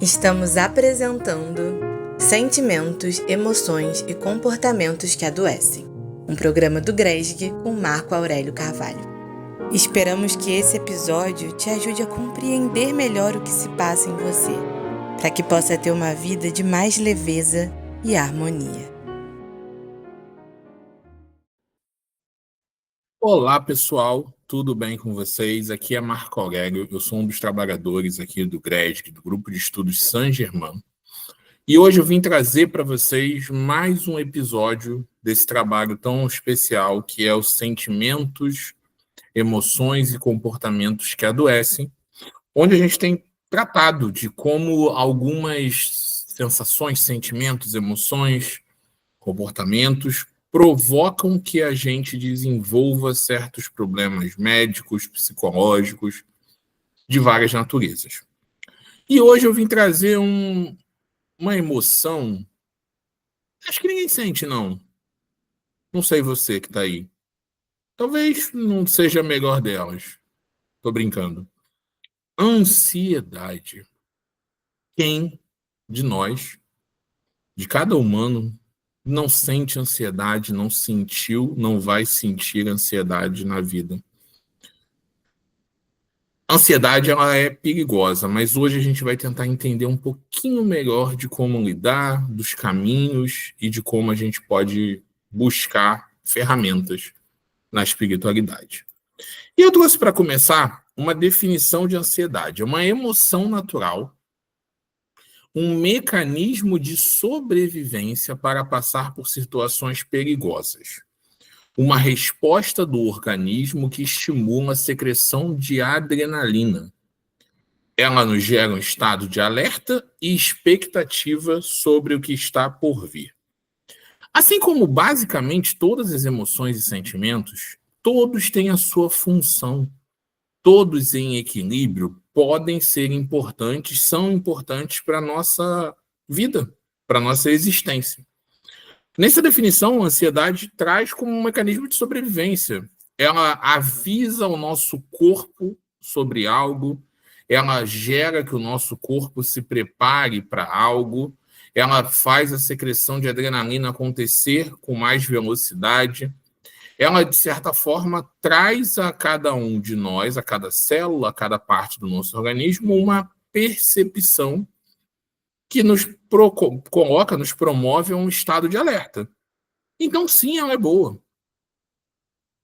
Estamos apresentando Sentimentos, Emoções e Comportamentos que Adoecem, um programa do GRESG com Marco Aurélio Carvalho. Esperamos que esse episódio te ajude a compreender melhor o que se passa em você, para que possa ter uma vida de mais leveza e harmonia. Olá, pessoal, tudo bem com vocês? Aqui é Marco Aurélio, eu sou um dos trabalhadores aqui do GRESG, do Grupo de Estudos Saint-Germain, e hoje eu vim trazer para vocês mais um episódio desse trabalho tão especial que é os Sentimentos, Emoções e Comportamentos que Adoecem, onde a gente tem tratado de como algumas sensações, sentimentos, emoções, comportamentos provocam que a gente desenvolva certos problemas médicos, psicológicos, de várias naturezas. E hoje eu vim trazer uma emoção, acho que ninguém sente, não. Não sei você que está aí. Talvez não seja a melhor delas. Estou brincando. Ansiedade. Quem de nós, de cada humano, não sente ansiedade, não sentiu, não vai sentir ansiedade na vida? A ansiedade ela é perigosa, mas hoje a gente vai tentar entender um pouquinho melhor de como lidar, dos caminhos e de como a gente pode buscar ferramentas na espiritualidade. E eu trouxe para começar uma definição de ansiedade. É uma emoção natural, um mecanismo de sobrevivência para passar por situações perigosas. Uma resposta do organismo que estimula a secreção de adrenalina. Ela nos gera um estado de alerta e expectativa sobre o que está por vir. Assim como basicamente todas as emoções e sentimentos, todos têm a sua função. Todos em equilíbrio podem ser importantes, são importantes para a nossa vida, para a nossa existência. Nessa definição, a ansiedade traz como um mecanismo de sobrevivência. Ela avisa o nosso corpo sobre algo, ela gera que o nosso corpo se prepare para algo, ela faz a secreção de adrenalina acontecer com mais velocidade. Ela, de certa forma, traz a cada um de nós, a cada célula, a cada parte do nosso organismo, uma percepção que nos coloca, nos promove a um estado de alerta. Então, sim, ela é boa.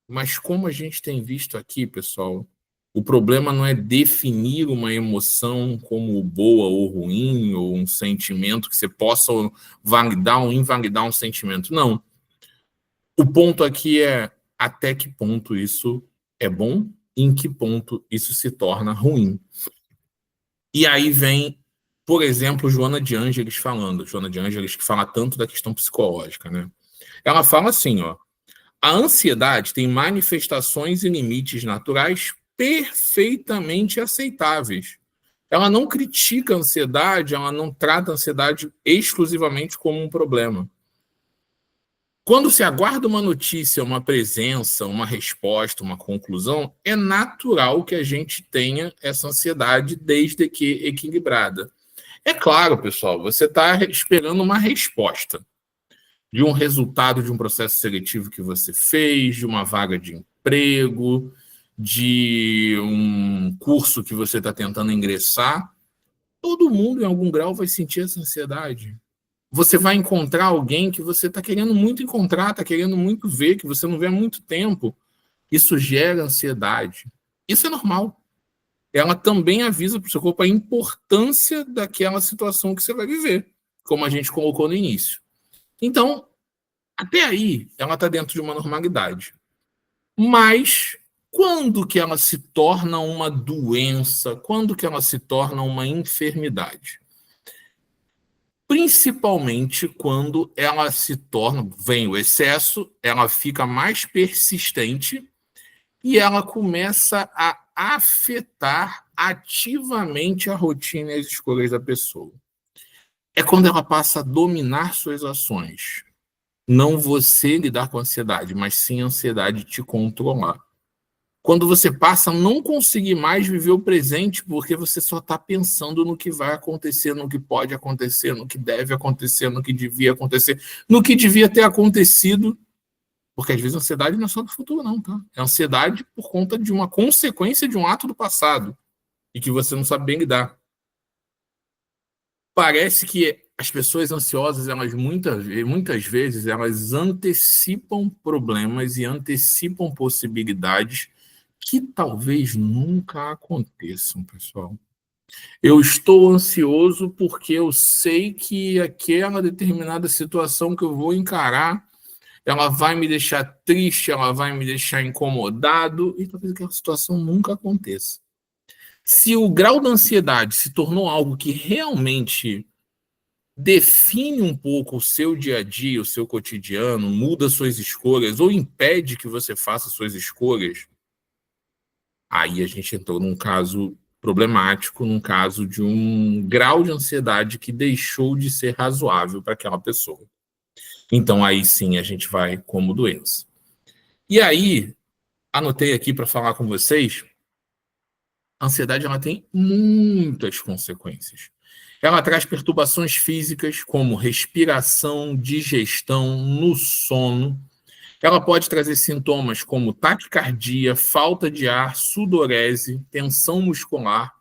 Mas como a gente tem visto aqui, pessoal, o problema não é definir uma emoção como boa ou ruim, ou um sentimento que você possa validar ou invalidar um sentimento. Não. O ponto aqui é até que ponto isso é bom e em que ponto isso se torna ruim. E aí vem, por exemplo, Joana de Ângeles falando. Joana de Ângeles que fala tanto da questão psicológica, né? Ela fala assim, ó. A ansiedade tem manifestações e limites naturais perfeitamente aceitáveis. Ela não critica a ansiedade, ela não trata a ansiedade exclusivamente como um problema. Quando se aguarda uma notícia, uma presença, uma resposta, uma conclusão, é natural que a gente tenha essa ansiedade, desde que equilibrada. É claro, pessoal, você está esperando uma resposta de um resultado de um processo seletivo que você fez, de uma vaga de emprego, de um curso que você está tentando ingressar. Todo mundo, em algum grau, vai sentir essa ansiedade. Você vai encontrar alguém que você está querendo muito encontrar, está querendo muito ver, que você não vê há muito tempo. Isso gera ansiedade. Isso é normal. Ela também avisa para o seu corpo a importância daquela situação que você vai viver, como a gente colocou no início. Então, até aí, ela está dentro de uma normalidade. Mas quando que ela se torna uma doença? Quando que ela se torna uma enfermidade? Principalmente quando ela se torna, vem o excesso, ela fica mais persistente e ela começa a afetar ativamente a rotina e as escolhas da pessoa. É quando ela passa a dominar suas ações. Não você lidar com a ansiedade, mas sim a ansiedade te controlar. quando você passa a não conseguir mais viver o presente porque você só está pensando no que vai acontecer, no que pode acontecer, no que deve acontecer, no que devia acontecer, no que devia ter acontecido. Porque às vezes a ansiedade não é só do futuro, não, tá? É ansiedade por conta de uma consequência de um ato do passado e que você não sabe bem lidar. Parece que as pessoas ansiosas, elas muitas vezes, elas antecipam problemas e antecipam possibilidades que talvez nunca aconteçam, pessoal. Eu estou ansioso porque eu sei que aquela determinada situação que eu vou encarar, ela vai me deixar triste, ela vai me deixar incomodado, e talvez aquela situação nunca aconteça. Se o grau da ansiedade se tornou algo que realmente define um pouco o seu dia a dia, o seu cotidiano, muda suas escolhas ou impede que você faça suas escolhas, aí a gente entrou num caso problemático, num caso de um grau de ansiedade que deixou de ser razoável para aquela pessoa. Então aí sim a gente vai como doença. E aí, anotei aqui para falar com vocês, a ansiedade ela tem muitas consequências. Ela traz perturbações físicas como respiração, digestão, no sono. Ela pode trazer sintomas como taquicardia, falta de ar, sudorese, tensão muscular.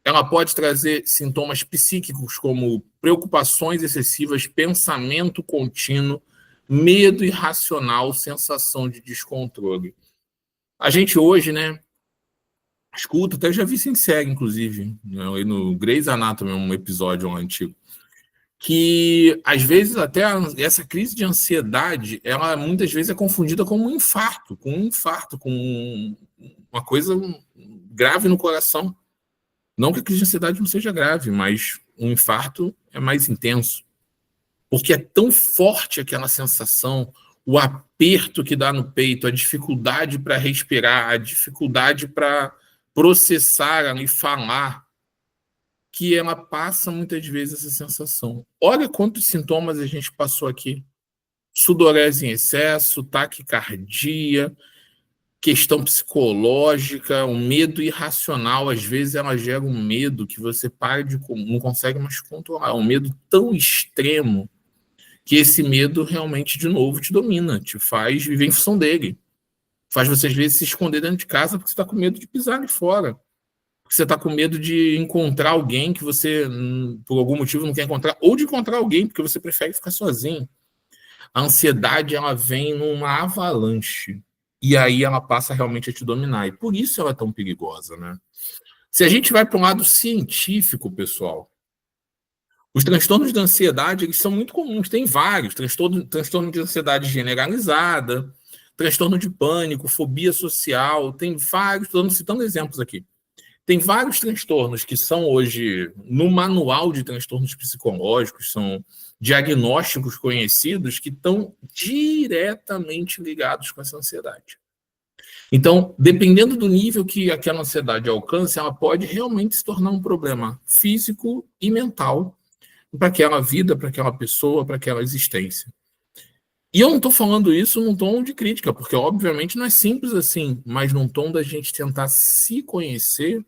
Ela pode trazer sintomas psíquicos como preocupações excessivas, pensamento contínuo, medo irracional, sensação de descontrole. A gente hoje, né, escuta, até já vi isso em série, inclusive, né, no Grey's Anatomy, um episódio antigo, que às vezes até essa crise de ansiedade, ela muitas vezes é confundida com um infarto, com uma coisa grave no coração. Não que a crise de ansiedade não seja grave, mas um infarto é mais intenso. Porque é tão forte aquela sensação, o aperto que dá no peito, a dificuldade para respirar, a dificuldade para processar e falar, que ela passa muitas vezes essa sensação. Olha quantos sintomas a gente passou aqui. Sudorese em excesso, taquicardia, questão psicológica, um medo irracional. Às vezes ela gera um medo que você não consegue mais controlar. Um medo tão extremo que esse medo realmente, de novo, te domina, te faz viver em função dele. Faz você, às vezes, se esconder dentro de casa porque você está com medo de pisar ali fora. Porque você está com medo de encontrar alguém que você, por algum motivo, não quer encontrar, ou de encontrar alguém porque você prefere ficar sozinho. A ansiedade, ela vem numa avalanche. E aí ela passa realmente a te dominar. E por isso ela é tão perigosa, né? Se a gente vai para um lado científico, pessoal, os transtornos de ansiedade, eles são muito comuns. Tem vários. Transtorno de ansiedade generalizada, transtorno de pânico, fobia social. Tem vários, estou citando exemplos aqui. Tem vários transtornos que são hoje, no manual de transtornos psicológicos, são diagnósticos conhecidos que estão diretamente ligados com essa ansiedade. Então, dependendo do nível que aquela ansiedade alcance, ela pode realmente se tornar um problema físico e mental para aquela vida, para aquela pessoa, para aquela existência. E eu não estou falando isso num tom de crítica, porque obviamente não é simples assim, mas num tom da gente tentar se conhecer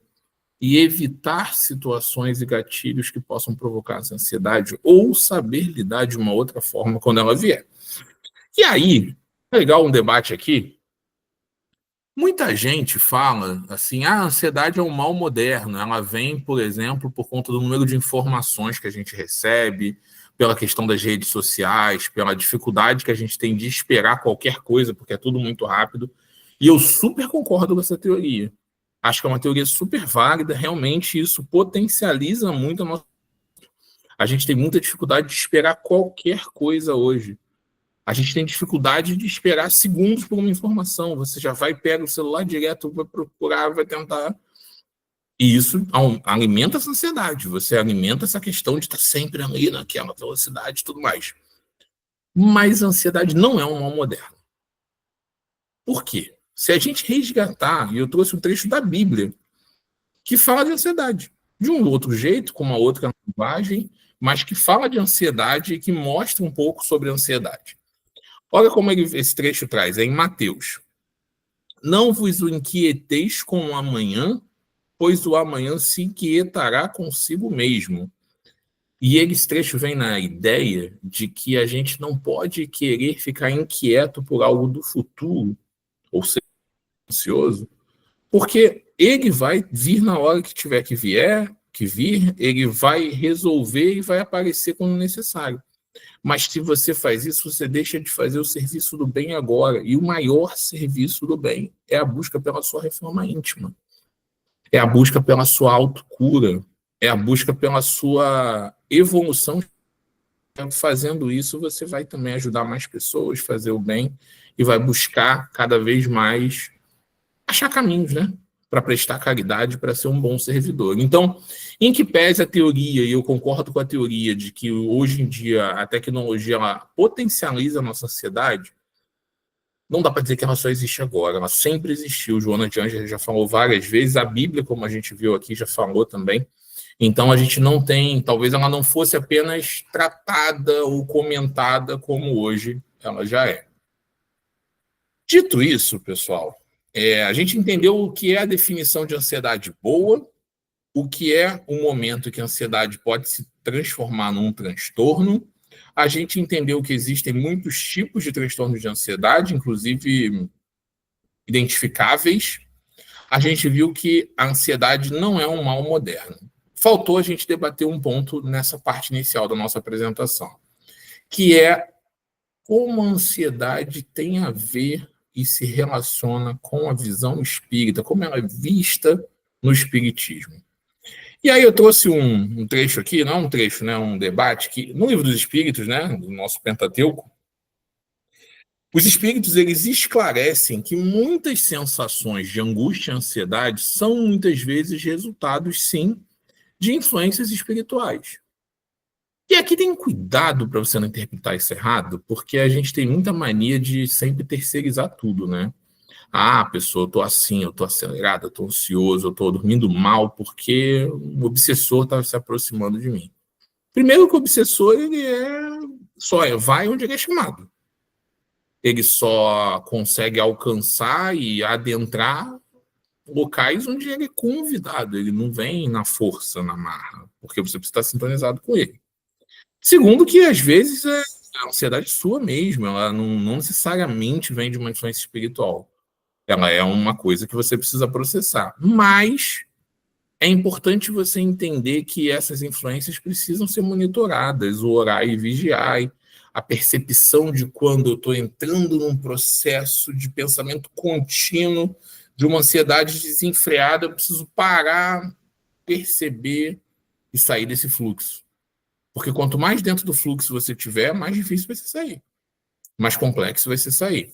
e evitar situações e gatilhos que possam provocar essa ansiedade ou saber lidar de uma outra forma quando ela vier. E aí, legal um debate aqui. Muita gente fala assim, a ansiedade é um mal moderno, ela vem, por exemplo, por conta do número de informações que a gente recebe, pela questão das redes sociais, pela dificuldade que a gente tem de esperar qualquer coisa, porque é tudo muito rápido. E eu super concordo com essa teoria. Acho que é uma teoria super válida, realmente isso potencializa muito a nossa... A gente tem muita dificuldade de esperar qualquer coisa hoje. A gente tem dificuldade de esperar segundos por uma informação. Você já vai, pega o celular direto, vai procurar, vai tentar. E isso alimenta essa ansiedade. Você alimenta essa questão de estar sempre ali naquela velocidade e tudo mais. Mas a ansiedade não é um mal moderno. Por quê? Se a gente resgatar, e eu trouxe um trecho da Bíblia, que fala de ansiedade. De um outro jeito, com uma outra linguagem, mas que fala de ansiedade e que mostra um pouco sobre a ansiedade. Olha como esse trecho traz, é em Mateus. não vos inquieteis com o amanhã, pois o amanhã se inquietará consigo mesmo. E esse trecho vem na ideia de que a gente não pode querer ficar inquieto por algo do futuro, ou ser ansioso, porque ele vai vir na hora que tiver que vir, ele vai resolver e vai aparecer quando necessário. Mas se você faz isso, você deixa de fazer o serviço do bem agora. E o maior serviço do bem é a busca pela sua reforma íntima. É a busca pela sua autocura. É a busca pela sua evolução. Fazendo isso, você vai também ajudar mais pessoas, fazer o bem e vai buscar cada vez mais achar caminhos, né? Para prestar caridade, para ser um bom servidor. Então, em que pese a teoria, e eu concordo com a teoria de que hoje em dia a tecnologia ela potencializa a nossa ansiedade, não dá para dizer que ela só existe agora, ela sempre existiu. Joana de Ângeles já falou várias vezes, a Bíblia, como a gente viu aqui, já falou também. Então, a gente não tem, talvez ela não fosse apenas tratada ou comentada como hoje ela já é. Dito isso, pessoal, a gente entendeu o que é a definição de ansiedade boa, o que é o momento que a ansiedade pode se transformar num transtorno. A gente entendeu que existem muitos tipos de transtornos de ansiedade, inclusive identificáveis. A gente viu que a ansiedade não é um mal moderno. Faltou a gente debater um ponto nessa parte inicial da nossa apresentação, que é como a ansiedade tem a ver e se relaciona com a visão espírita, como ela é vista no espiritismo. E aí eu trouxe um trecho aqui, não um trecho, né, um debate, que no Livro dos Espíritos, né, do nosso Pentateuco, os espíritos eles esclarecem que muitas sensações de angústia e ansiedade são muitas vezes resultados, sim, de influências espirituais. E aqui tem cuidado para você não interpretar isso errado, porque a gente tem muita mania de sempre terceirizar tudo, né? Ah, pessoa, eu tô assim, eu tô acelerado, eu tô ansioso, eu tô dormindo mal porque o obsessor tá se aproximando de mim. Primeiro que o obsessor, ele vai onde ele é chamado. Ele só consegue alcançar e adentrar locais onde ele é convidado. Ele não vem na força, na marra, porque você precisa estar sintonizado com ele. Segundo que, às vezes, é a ansiedade sua mesmo, ela não necessariamente vem de uma influência espiritual. Ela é uma coisa que você precisa processar. Mas é importante você entender que essas influências precisam ser monitoradas, o orar e vigiar, a percepção de quando eu estou entrando num processo de pensamento contínuo, de uma ansiedade desenfreada, eu preciso parar, perceber e sair desse fluxo. Porque quanto mais dentro do fluxo você tiver, mais difícil vai ser sair. Mais complexo vai ser sair.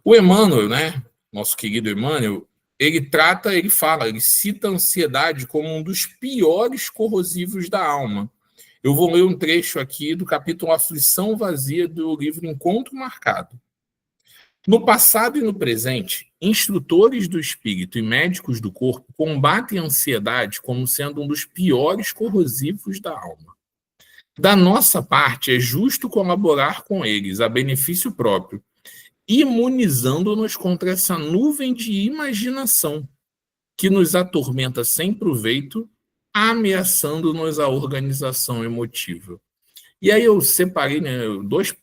O Emmanuel, né, nosso querido Emmanuel, ele fala, ele cita a ansiedade como um dos piores corrosivos da alma. Eu vou ler um trecho aqui do capítulo Aflição Vazia do livro Encontro Marcado. No passado e no presente, instrutores do espírito e médicos do corpo combatem a ansiedade como sendo um dos piores corrosivos da alma. Da nossa parte, é justo colaborar com eles a benefício próprio, imunizando-nos contra essa nuvem de imaginação que nos atormenta sem proveito, ameaçando-nos a organização emotiva. E aí eu separei, né, dois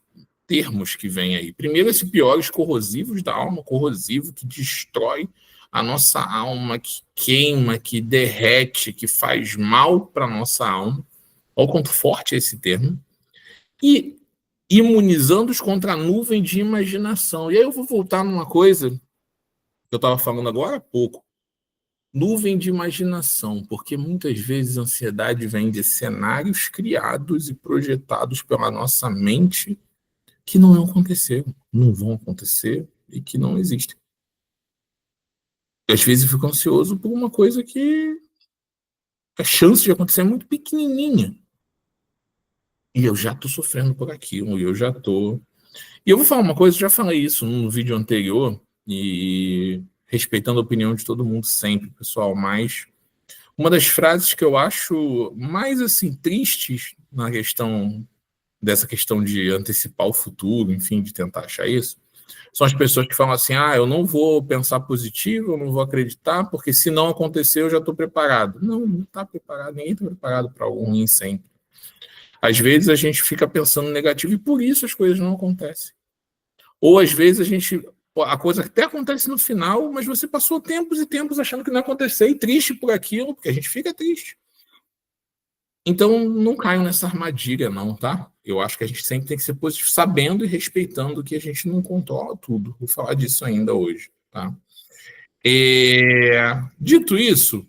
termos que vêm aí. Primeiro, esse piores corrosivos da alma, corrosivo que destrói a nossa alma, que queima, que derrete, que faz mal para a nossa alma. Olha o quanto forte é esse termo. E imunizando-os contra a nuvem de imaginação. E aí eu vou voltar numa coisa que eu estava falando agora há pouco. Nuvem de imaginação, porque muitas vezes a ansiedade vem de cenários criados e projetados pela nossa mente que não aconteceram, não vão acontecer e que não existem. Às vezes eu fico ansioso por uma coisa que a chance de acontecer é muito pequenininha. E eu já estou sofrendo por aquilo, e eu já estou... E eu vou falar uma coisa, eu já falei isso no vídeo anterior, e respeitando a opinião de todo mundo sempre, pessoal, mas uma das frases que eu acho mais, assim, tristes na questão dessa questão de antecipar o futuro, enfim, de tentar achar isso, São as pessoas que falam assim, eu não vou pensar positivo, eu não vou acreditar, porque se não acontecer, eu já estou preparado. Não está preparado, ninguém está preparado para algo ruim sempre. Às vezes a gente fica pensando negativo e por isso as coisas não acontecem. Ou às vezes a coisa até acontece no final, mas você passou tempos e tempos achando que não ia acontecer e triste por aquilo, porque a gente fica triste. Então, não caiam nessa armadilha, não, tá? Eu acho que a gente sempre tem que ser positivo, sabendo e respeitando que a gente não controla tudo. Vou falar disso ainda hoje, tá? Dito isso,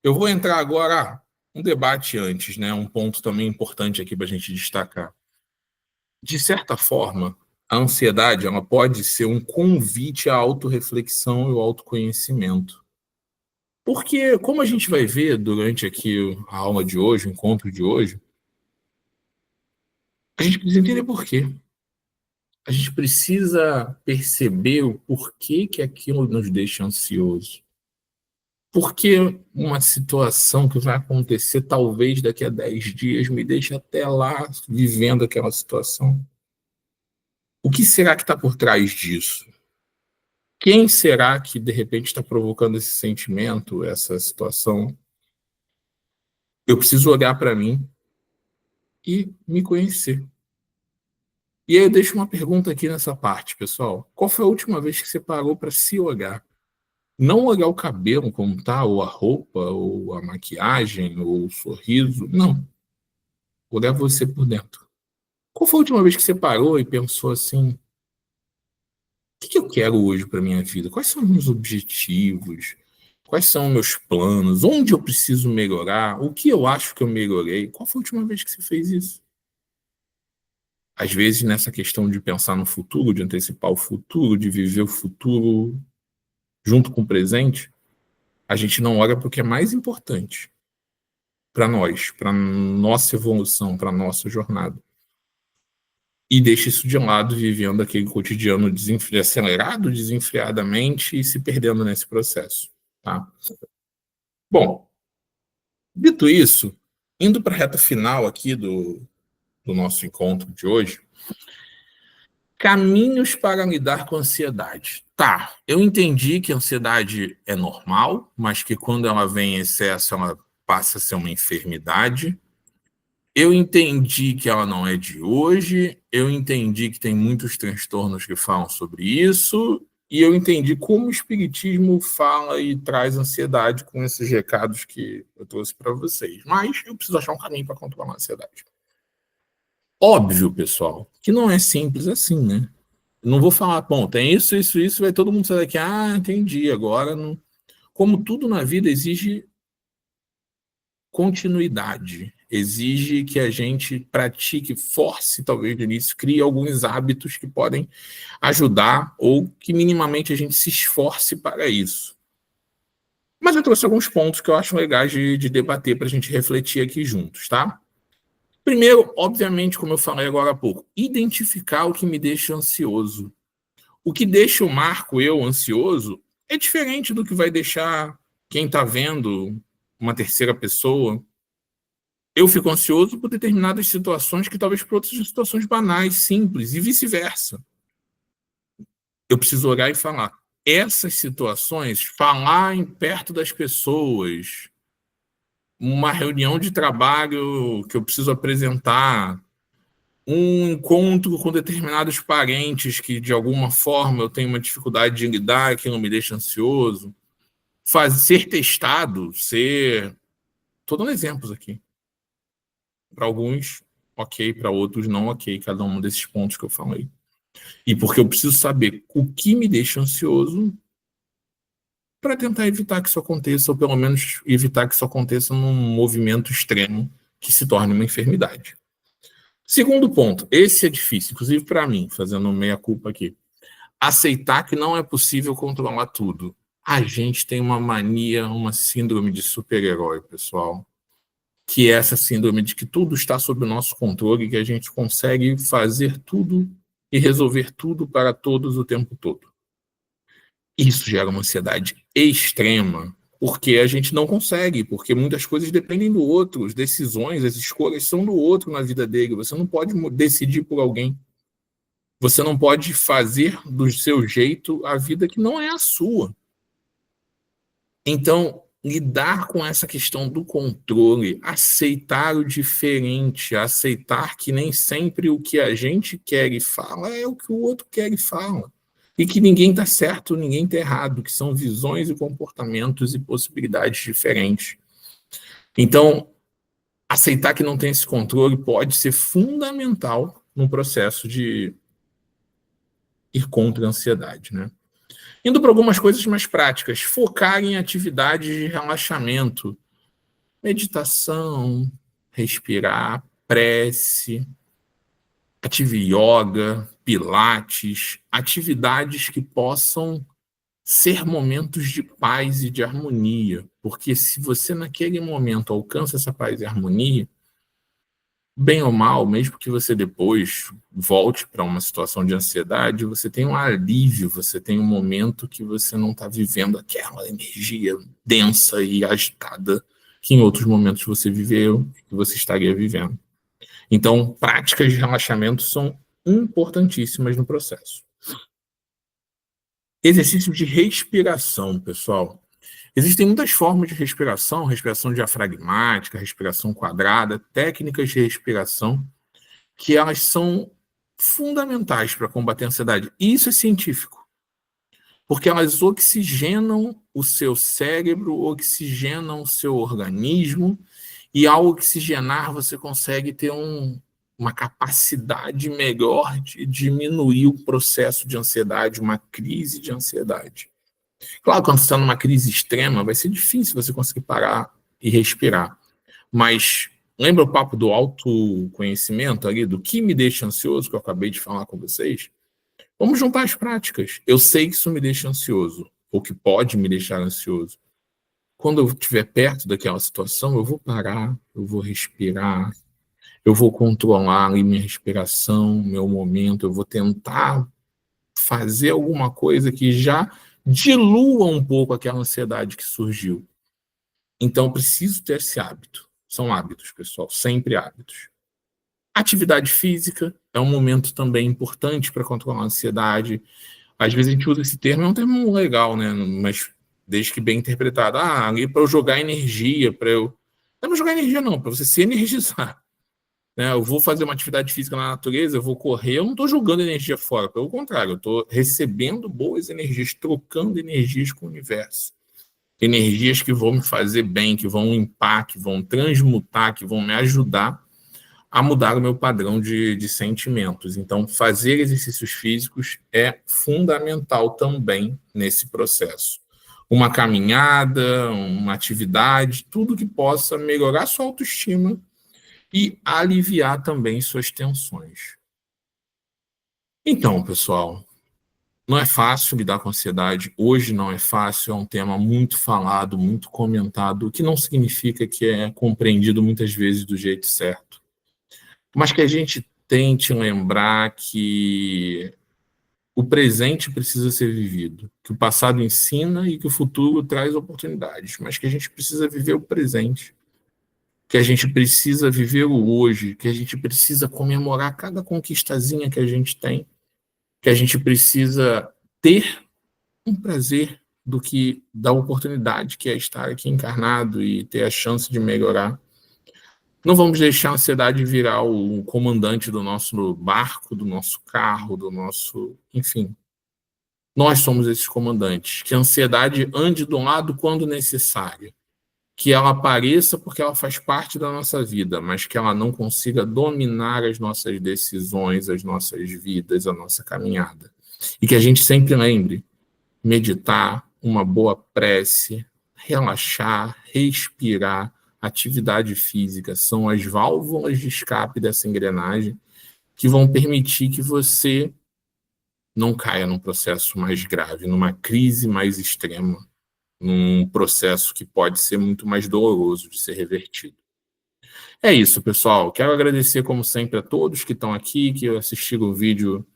eu vou entrar agora um debate antes, né? Um ponto também importante aqui para a gente destacar. De certa forma, a ansiedade ela pode ser um convite à autorreflexão e ao autoconhecimento. Porque, como a gente vai ver durante aqui a aula de hoje, o encontro de hoje, a gente precisa entender por quê. A gente precisa perceber o porquê que aquilo nos deixa ansioso. Por que uma situação que vai acontecer talvez daqui a 10 dias me deixa até lá vivendo aquela situação? O que será que está por trás disso? Quem será que de repente está provocando esse sentimento, essa situação? Eu preciso olhar para mim e me conhecer. E aí eu deixo uma pergunta aqui nessa parte, pessoal. Qual foi a última vez que você parou para se olhar? Não olhar o cabelo como tá, ou a roupa, ou a maquiagem, ou o sorriso. Não. Olhar você por dentro. Qual foi a última vez que você parou e pensou assim: o que eu quero hoje para minha vida? Quais são os meus objetivos? Quais são os meus planos? Onde eu preciso melhorar? O que eu acho que eu melhorei? Qual foi a última vez que você fez isso? Às vezes, nessa questão de pensar no futuro, de antecipar o futuro, de viver o futuro junto com o presente, a gente não olha para o que é mais importante para nós, para nossa evolução, para nossa jornada. E deixa isso de lado, vivendo aquele cotidiano acelerado, desenfreadamente e se perdendo nesse processo. Tá? Bom, dito isso, indo para a reta final aqui do nosso encontro de hoje, caminhos para lidar com a ansiedade. Tá, eu entendi que a ansiedade é normal, mas que quando ela vem em excesso, ela passa a ser uma enfermidade. Eu entendi que ela não é de hoje, eu entendi que tem muitos transtornos que falam sobre isso, e eu entendi como o espiritismo fala e traz ansiedade com esses recados que eu trouxe para vocês. Mas eu preciso achar um caminho para controlar a ansiedade. Óbvio, pessoal, que não é simples assim, né? Não vou falar, bom, tem isso, vai todo mundo sair daqui, entendi, agora não. Como tudo na vida exige continuidade, exige que a gente pratique, force, talvez no início, crie alguns hábitos que podem ajudar ou que minimamente a gente se esforce para isso. Mas eu trouxe alguns pontos que eu acho legais de debater para a gente refletir aqui juntos, tá? Primeiro, obviamente, como eu falei agora há pouco, identificar o que me deixa ansioso. O que deixa o Marco, eu, ansioso, é diferente do que vai deixar quem está vendo uma terceira pessoa. Eu fico ansioso por determinadas situações que talvez por outras situações banais, simples, e vice-versa. Eu preciso olhar e falar. Essas situações, falar perto das pessoas, uma reunião de trabalho que eu preciso apresentar, um encontro com determinados parentes que, de alguma forma, eu tenho uma dificuldade de lidar, que não me deixa ansioso. Ser testado, ser... Estou dando exemplos aqui. Para alguns, ok, para outros, não ok, cada um desses pontos que eu falei. E porque eu preciso saber o que me deixa ansioso para tentar evitar que isso aconteça, ou pelo menos evitar que isso aconteça num movimento extremo que se torne uma enfermidade. Segundo ponto, esse é difícil, inclusive para mim, fazendo meia-culpa aqui. Aceitar que não é possível controlar tudo. A gente tem uma mania, uma síndrome de super-herói, pessoal, que é essa síndrome de que tudo está sob o nosso controle, que a gente consegue fazer tudo e resolver tudo para todos o tempo todo. Isso gera uma ansiedade extrema, porque a gente não consegue, porque muitas coisas dependem do outro, as decisões, as escolhas são do outro na vida dele, você não pode decidir por alguém. Você não pode fazer do seu jeito a vida que não é a sua. Então, lidar com essa questão do controle, aceitar o diferente, aceitar que nem sempre o que a gente quer e fala é o que o outro quer e fala. E que ninguém está certo, ninguém está errado, que são visões e comportamentos e possibilidades diferentes. Então, aceitar que não tem esse controle pode ser fundamental no processo de ir contra a ansiedade, né? Indo para algumas coisas mais práticas, focar em atividades de relaxamento, meditação, respirar, prece, yoga, pilates, atividades que possam ser momentos de paz e de harmonia, porque se você naquele momento alcança essa paz e harmonia, bem ou mal, mesmo que você depois volte para uma situação de ansiedade, você tem um alívio, você tem um momento que você não está vivendo aquela energia densa e agitada que em outros momentos você viveu e que você estaria vivendo. Então, práticas de relaxamento são importantíssimas no processo. Exercício de respiração, pessoal. Existem muitas formas de respiração, respiração diafragmática, respiração quadrada, técnicas de respiração, que elas são fundamentais para combater a ansiedade. E isso é científico, porque elas oxigenam o seu cérebro, oxigenam o seu organismo, e ao oxigenar você consegue ter uma capacidade melhor de diminuir o processo de ansiedade, uma crise de ansiedade. Claro, quando você está numa crise extrema, vai ser difícil você conseguir parar e respirar. Mas lembra o papo do autoconhecimento ali, do que me deixa ansioso, que eu acabei de falar com vocês? Vamos juntar as práticas. Eu sei que isso me deixa ansioso, ou que pode me deixar ansioso. Quando eu estiver perto daquela situação, eu vou parar, eu vou respirar, eu vou controlar ali minha respiração, meu momento, eu vou tentar fazer alguma coisa que já dilua um pouco aquela ansiedade que surgiu. Então, eu preciso ter esse hábito. São hábitos, pessoal, sempre hábitos. Atividade física é um momento também importante para controlar a ansiedade. Às vezes a gente usa esse termo, é um termo legal, né? Mas desde que bem interpretado. Ali para eu jogar energia, para eu... Não é para jogar energia, não, para você se energizar. Né? Eu vou fazer uma atividade física na natureza, eu vou correr, eu não estou jogando energia fora, pelo contrário, eu estou recebendo boas energias, trocando energias com o universo. Energias que vão me fazer bem, que vão limpar, que vão transmutar, que vão me ajudar a mudar o meu padrão de sentimentos. Então, fazer exercícios físicos é fundamental também nesse processo. Uma caminhada, uma atividade, tudo que possa melhorar sua autoestima e aliviar também suas tensões. Então, pessoal, não é fácil lidar com ansiedade. Hoje não é fácil, é um tema muito falado, muito comentado, o que não significa que é compreendido muitas vezes do jeito certo. Mas que a gente tente lembrar que o presente precisa ser vivido, que o passado ensina e que o futuro traz oportunidades, mas que a gente precisa viver o presente, que a gente precisa viver o hoje, que a gente precisa comemorar cada conquistazinha que a gente tem, que a gente precisa ter um prazer da oportunidade que é estar aqui encarnado e ter a chance de melhorar. Não vamos deixar a ansiedade virar o comandante do nosso barco, do nosso carro, do nosso... Enfim, nós somos esses comandantes. Que a ansiedade ande do lado quando necessário. Que ela apareça porque ela faz parte da nossa vida, mas que ela não consiga dominar as nossas decisões, as nossas vidas, a nossa caminhada. E que a gente sempre lembre, meditar, uma boa prece, relaxar, respirar, atividade física, são as válvulas de escape dessa engrenagem que vão permitir que você não caia num processo mais grave, numa crise mais extrema, num processo que pode ser muito mais doloroso de ser revertido. É isso, pessoal. Quero agradecer, como sempre, a todos que estão aqui, que assistiram o vídeo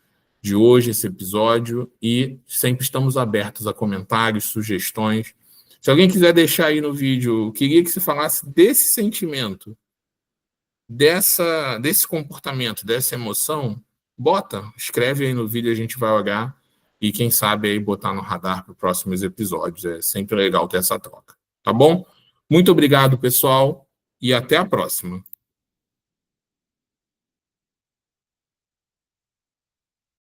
de hoje, esse episódio, e sempre estamos abertos a comentários, sugestões. Se alguém quiser deixar aí no vídeo, eu queria que você falasse desse sentimento, desse comportamento, dessa emoção, escreve aí no vídeo, a gente vai olhar e quem sabe aí botar no radar para os próximos episódios. É sempre legal ter essa troca. Tá bom? Muito obrigado, pessoal, e até a próxima.